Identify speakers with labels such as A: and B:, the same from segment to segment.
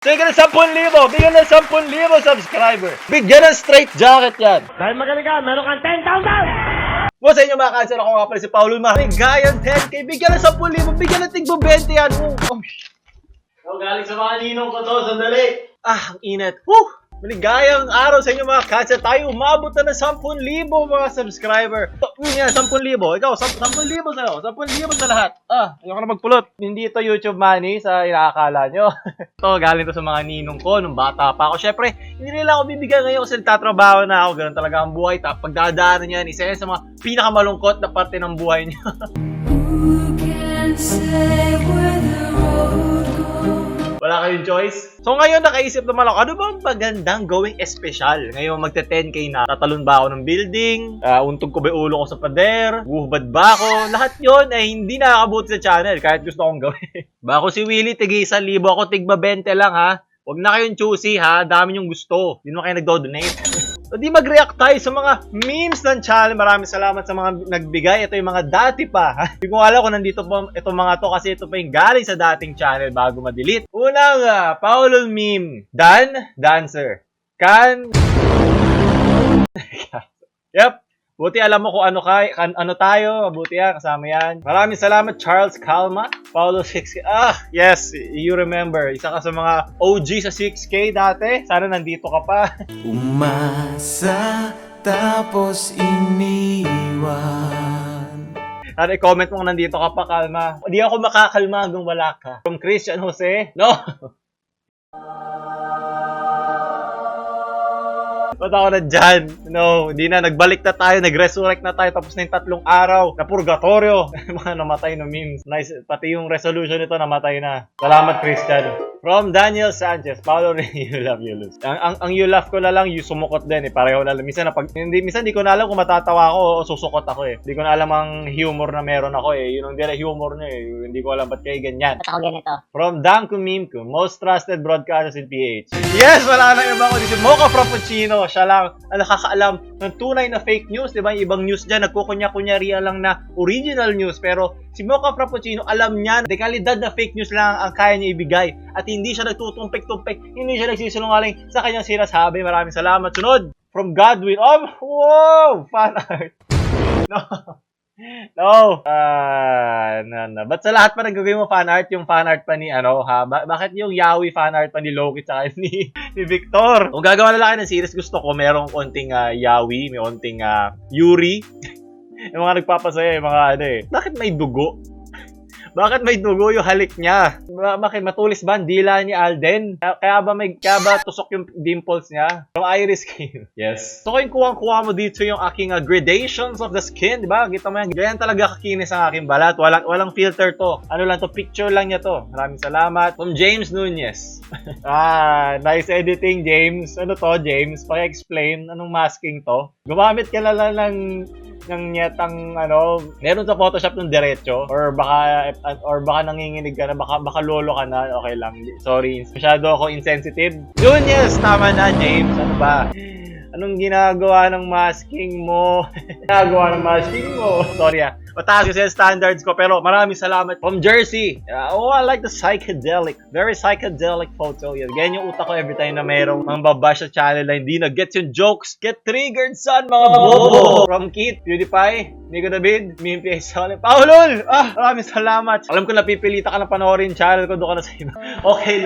A: Bigyan ng 10,000! Bigyan ng 10,000 subscriber! Bigyan ng straight jacket yan!
B: Dahil magaling ka, meron kang 10,000!
A: Mo sa inyo mga cancer, ako nga pala si Paulo Maligayang 10K! Bigyan ng 10,000! Bigyan ng tigbo 20 yan! So, galing sa mga ninong ko to, sandali! Ang init! Woo! Maligayang araw sa inyo mga cancer! Tayo umabot na ng 10,000 mga subscriber! So, yun yan, 10,000! Ikaw, 10,000 sa'yo! 10,000 sa lahat! Ayoko na magpulot! Hindi ito YouTube money sa inaakala nyo. Ito, galing to sa mga ninong ko nung bata pa ako. Syempre, hindi nila ako bibigyan ngayon kasi nagtatrabaho na ako. Ganun talaga ang buhay. Pagdadaanan yan, isa yan sa mga pinakamalungkot na parte ng buhay niyo.
C: Who can say where the road goes?
A: Wala kayong choice? So ngayon nakaisip naman ako, ano ba ang magandang gawing espesyal? Ngayon magte-10K na. Tatalon ba ako ng building? Untog ko ba yung ulo ko sa pader? Buhubad ba ako? Lahat yon ay hindi nakakabuti sa channel kahit gusto kong gawin. Ba ako si Willie, tig 1,000 ako, tigba 20 lang ha. Huwag na kayong choosy ha, dami nyong gusto. Hindi naman kayo nagdo-donate. So di mag-react tayo sa mga memes ng channel. Maraming salamat sa mga nagbigay. Ito yung mga dati pa. Hindi ko alam kung nandito po itong mga to kasi ito pa yung galing sa dating channel bago ma-delete. Unang Paulo meme. Dan, dancer. Kan. Yep. Buti alam mo kung ano tayo. Buti yan, kasama yan. Maraming salamat Charles Calma. Paulo 6K. Yes, you remember. Isa ka sa mga OG sa 6K dati. Sana nandito ka pa.
D: Umasa tapos iniwan.
A: Sana i-comment mo kung nandito ka pa, Calma. Hindi ako makakalma hanggang wala ka. From Christian Jose. No! Ba't ako na dyan? No, hindi na. Nagbalik na tayo. Nag-resurrect na tayo. Tapos na yung 3 araw na purgatorio. Mga namatay na memes. Nice. Pati yung resolution nito namatay na. Salamat, Christian. From Daniel Sanchez. Paulo rin, you love, you lose. Ang you laugh ko na lang, you sumukot din eh. Pareho na lang. Minsan di ko na alam kung matatawa ako o susukot ako eh. Hindi ko na alam ang humor na meron ako eh. Yun ang dila humor niya eh. Hindi ko alam ba't kayo ganyan.
B: Ba't ako ganito?
A: From Danko Mimko, most trusted broadcasters in PH. Yes, wala na iba ko. Si Mocha Frappuccino, siya lang ang nakakaalam ng tunay na fake news. Diba? Yung ibang news dyan, nagkukunya-kunyari lang na original news. Pero si Mocha Frappuccino, alam niya, dekalidad na fake news lang ang kaya niya ibigay. At hindi siya nagtutumpik-tumpik, hindi siya nagsisinungaling sa kanyang sinasabi. Maraming salamat. Sunod, from Godwin. Wow! Fan art. No. Ba't sa lahat pa nagagawin mo fan art? Yung fan art pa ni bakit yung Yaoi fan art pa ni Loki tsaka ni Victor? Kung gagawa na lang kayo ng series, gusto ko merong konting Yaoi, may konting Yuri. Yung mga nagpapasaya, yung mga bakit may dugo? Bakit may dugo yung halik niya? Bakit matulis ba ang dila ni Alden? Kaya ba tusok yung dimples niya? Yung iris skin. Yes. So kung kuha mo dito yung aking gradations of the skin, di ba? Kita mo yan. Ganyan talaga kakinis ang aking balat. Walang filter to. Ano lang to? Picture lang niya to. Maraming salamat. From James Nunez. Nice editing, James. Ano to, James? Paki-explain. Anong masking to? Gumamit ka na lang ng nyetang meron sa Photoshop ng diretso or baka nanginginig ka na, baka lolo ka na, okay lang. Sorry, masyado ako insensitive. Yun, yes, tama na, James. Ano ba? Anong ginagawa ng masking mo? Sorry mataas kasi ang standards ko, pero maraming salamat. From Jersey. I like the psychedelic. Very psychedelic photo. Yan. Ganyan yung utak ko every time na mayroong mga babash sa channel na hindi na-gets yung jokes. Get triggered, son, mga bobo. From Keith, PewDiePie, Nico David, Mimpi Solid. Paulol! Maraming salamat. Alam ko napipilita ka na panoorin channel ko, doon ka na sa iba. Okay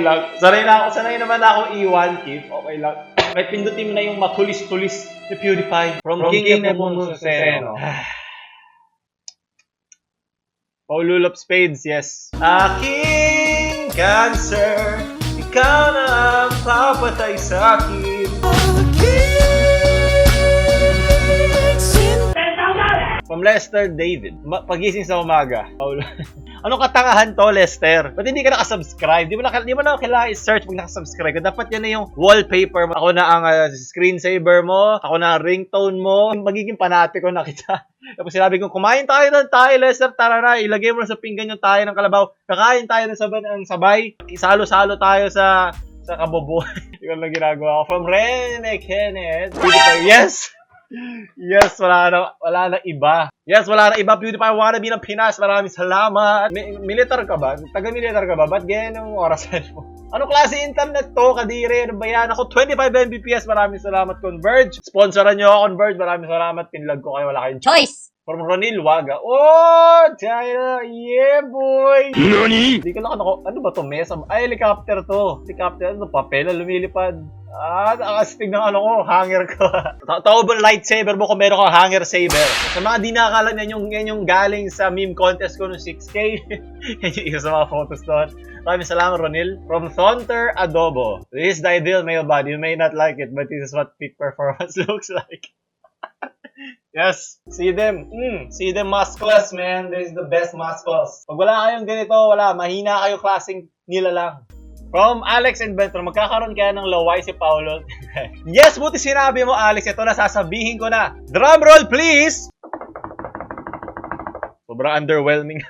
A: lang. Sanay naman ako iwan, Keith. Okay lang. May pindutin mo na yung matulis-tulis ni PewDiePie. From King Nepomuceno. Paulo Love Spades, yes. Aking cancer, ikaw na ang papatay sa akin. From Lester David. Pagising sa umaga. Paulo. Anong katangahan to, Lester? Ba't hindi ka nakasubscribe? Di mo na kailangan i-search pag nakasubscribe. Dapat yan na yung wallpaper mo. Ako na ang screensaver mo. Ako na ang ringtone mo. Magiging panati ko na kita. Tapos sinabi ko, kumain tayo ng tayo, Lester. Tara na, ilagay mo na sa pinggan yung tayo ng kalabaw. Kakain tayo ng sabay. Isalo-salo tayo sa kabobo. Ikaw lang ginagawa ko. From Rene Kenneth. Yes! Yes, wala na iba. Yes, wala na iba. PewDiePie wannabe ng Pinas. Maraming salamat. Militar ka ba? Taga-militar ka ba? Ba't ganyan yung orasan mo? Anong klase internet to? Kadire, ano ba yan? Ako, 25 Mbps. Maraming salamat, Converge. Sponsoran nyo ako, Converge. Maraming salamat. Pinlag ko kayo. Wala kayong
E: Choice!
A: From Ronil Waga. Oh, China. Yeah, boy. Nani? Hindi ko lang ano ba to? Mesa? Ay, helicopter to. Helicopter. Ano, papel na lumilipad. Nakastig ng hanger ko. Tawag lightsaber mo kung meron kang hanger saber. Sa mga di nakakala yan yung galing sa meme contest ko ng 6K. Yan yung isa sa mga photos doon. Maraming salamat, Ronil. From Thonter Adobo. This is the ideal male body. You may not like it, but this is what peak performance looks like. Yes, see them. See them muscles, man. This is the best muscles. Pag wala kayong ganito, wala. Mahina kayo, klaseng nila lang. From Alex Inventor, magkakaroon kaya ng laway si Paolo? Yes, buti sinabi mo, Alex. Ito na, sasabihin ko na. Drum roll, please! Sobrang underwhelming.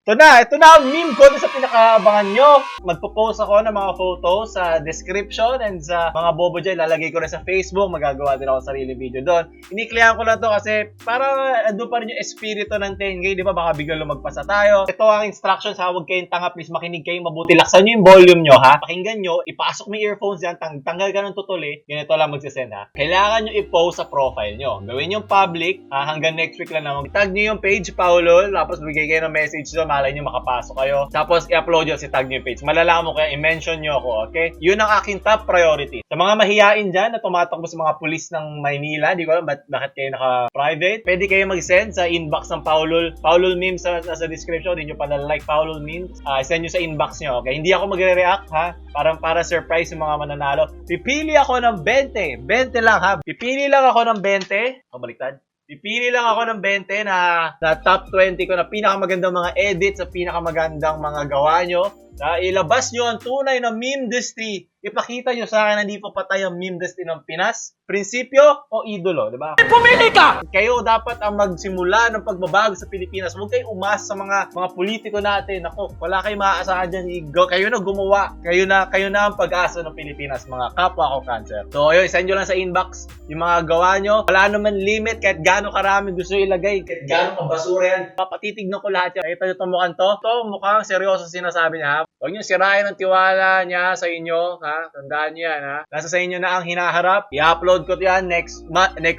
A: Ito na ang meme ko sa pinakaabangan nyo. Magpo-post ako ng mga photos sa description and sa mga bobo dyan. Lalagay ko rin sa Facebook. Magagawa din ako sarili video doon. Iniklihan ko lang to kasi para ando pa rin yung espiritu ng 10K. Di ba? Baka biglang lumagpasa tayo. Ito ang instructions ha. Huwag kayong tanga. Please makinig kayong mabuti. Laksan nyo yung volume nyo ha. Pakinggan nyo. Ipasok mo yung earphones dyan. Tanggal ka ng tutuli. Ganito lang magsisend ha. Kailangan nyo i-post sa profile nyo. Gawin yung public. Hanggang next week lang naman. Tag nyo yung page, Paolo. Tapos bigay kayo ng message doon. Malay nyo makapasok kayo. Tapos i-upload yun si tag nyo yung page. Malalaman mo kaya i-mention nyo ako, okay? Yun ang aking top priority. Sa mga mahiyain dyan na tumatakbo sa mga pulis ng Maynila, di ko alam bakit kayo naka-private. Pwede kayo mag-send sa inbox ng Paulol Memes sa description. Hindi nyo pa na-like Paulol Memes. Send nyo sa inbox nyo, okay? Hindi ako magre-react, ha? Para surprise yung mga mananalo. Pipili ako ng 20. 20 lang, ha? Pipili lang ako ng 20. Baliktad. Pipili lang ako ng 20 na top 20 ko na pinakamagandang mga edits sa pinakamagandang mga gawa nyo. Ilabas nyo ang tunay na meme industry. Ipakita nyo sa akin na hindi pa patay ang meme industry ng Pinas. Prinsipyo o idolo, di ba?
E: Pumili ka!
A: Kayo dapat ang magsimula ng pagbabago sa Pilipinas. Huwag kayong umasa sa mga politiko natin. Ako, wala kayong maaasahan dyan. Kayo na gumawa. Kayo na ang pag-asa ng Pilipinas, mga kapwa ko cancer. So, ayun, send nyo lang sa inbox yung mga gawa nyo. Wala naman limit kahit gaano karami gusto ilagay. Kahit gaano kabasura yan. Papatitignan ko lahat yan. Nakita nyo itong mukhang to? Ito, mukhang seryoso sinasabi niya. Huwag nyo sirain ang tiwala niya sa inyo. Ha? Tandaan nyo yan. Ha? Nasa sa inyo na ang hinaharap. I-upload ko yan next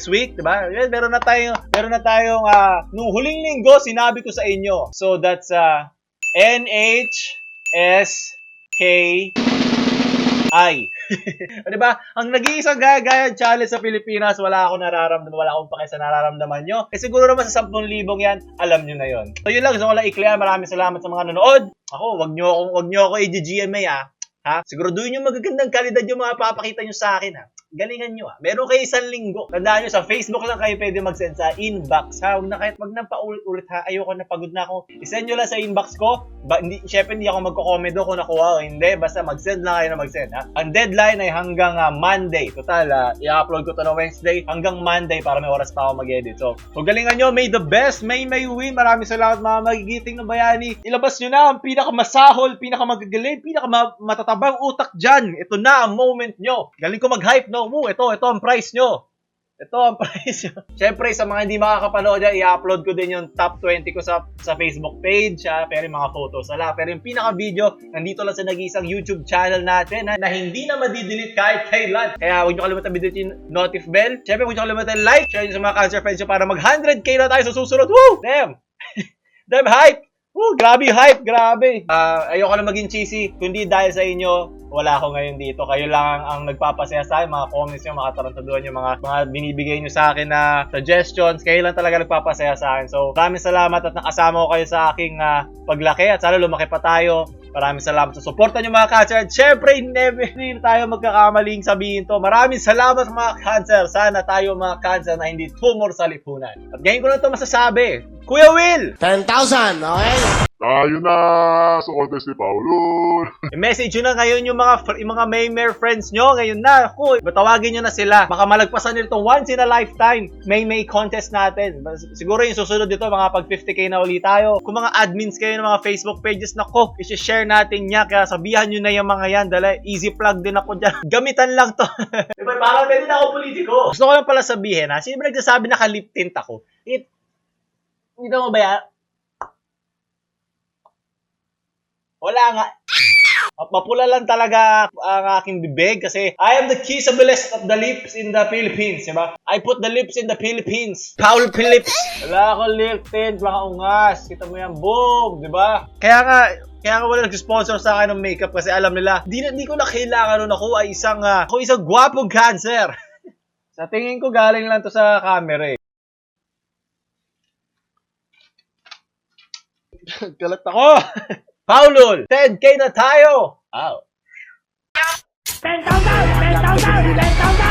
A: week, diba? Meron na tayong nung huling linggo sinabi ko sa inyo. So that's NHSKI. Diba? Ang nag-iisang gaya challenge sa Pilipinas, wala akong nararamdaman, wala akong pake sa nararamdaman nyo. Siguro naman sa 10,000 yan, alam nyo na yon. So yun lang, gusto ko lang i-clear. Maraming salamat sa mga nanood. Ako, wag nyo ako i-GMA ha? Siguraduhin nyo magagandang kalidad yung mga papakita nyo sa akin ha. Galingan nyo meron kayo 1 linggo. Tandaan nyo, sa Facebook lang kayo pwede mag-send sa inbox ha. Wag na paulit-ulit ha. Ayoko na, pagod na ako. I-send nyo lang sa inbox ko. Syempre hindi ako magko-comment doon kung nakuha o hindi. Basta mag-send lang kayo na mag-send ha. Ang deadline ay hanggang Monday. Total, i-upload ko to na Wednesday hanggang Monday para may oras pa ako mag-edit. So galingan nyo. May the best. May win. Maraming salamat mga magigiting na bayani. Ilabas nyo na ang pinakamasahol, pinakamagagaling, pinakamatabang utak dyan. Ito na ang moment nyo. Galing ko mag-hype no. Ito ang price nyo. Siyempre, sa mga hindi makakapanood dyan, i-upload ko din yung top 20 ko sa Facebook page. Pero yung mga photos, pero yung pinaka-video, nandito lang sa nag-iisang YouTube channel natin na hindi na madidelete kahit kailan. Kaya huwag nyo kalimutan bidit yung notif bell. Siyempre, huwag nyo kalimutan like, share nyo sa mga cancer friends nyo para mag 100K na tayo sa susunod. Woo! Damn! Damn hype! Woo! Grabe hype! Grabe! Ayoko na maging cheesy. Kundi dahil sa inyo, wala ako ngayon dito. Kayo lang ang nagpapasaya sa akin. Mga comments nyo, mga tarantaduhan nyo, mga binibigay nyo sa akin na suggestions. Kayo lang talaga nagpapasaya sa akin. So, maraming salamat at nakasama ko kayo sa aking paglaki. At sana lumaki pa tayo. Maraming salamat sa suporta nyo mga cancer. At syempre, never tayo magkakamaling sabihin to. Maraming salamat mga cancer. Sana tayo mga cancer na hindi tumor sa lipunan. At ngayon ko na ito masasabi. Kuya Will!
B: 10,000, okay?
E: Tayo na sa contest ni Paolo.
A: I-message nyo na ngayon yung mga Maymare friends nyo. Ngayon na. Ako, batawagin nyo na sila. Baka malagpasan nyo itong once in a lifetime May contest natin. Siguro yung susunod dito, mga pag 50k na ulit tayo. Kung mga admins kayo ng mga Facebook pages, nako, i-share natin niya. Kaya sabihan nyo na yung mga yan. Dala, easy plug din ako dyan. Gamitan lang to. Diba, parang pwede na ako politiko. Gusto ko lang pala sabihin, ha? Sino ba nagsasabi na ka-lip tint ako? Hindi mo ba yan? Wala nga. Mapula lang talaga ang aking bibig kasi I am the kissabilist of the lips in the Philippines, diba? I put the lips in the Philippines. Paul Phillips. Wala akong lip tint, baka ungas. Kita mo yan, boom, diba? Kaya nga wala nag-sponsor sa akin ng makeup kasi alam nila, di ko na kailangan nun ako ay isang gwapong cancer. Sa tingin ko galing lang to sa camera eh. Galat ako. Paulol, 10k na tayo! Wow.
B: 10,000! 10,000! 10,000!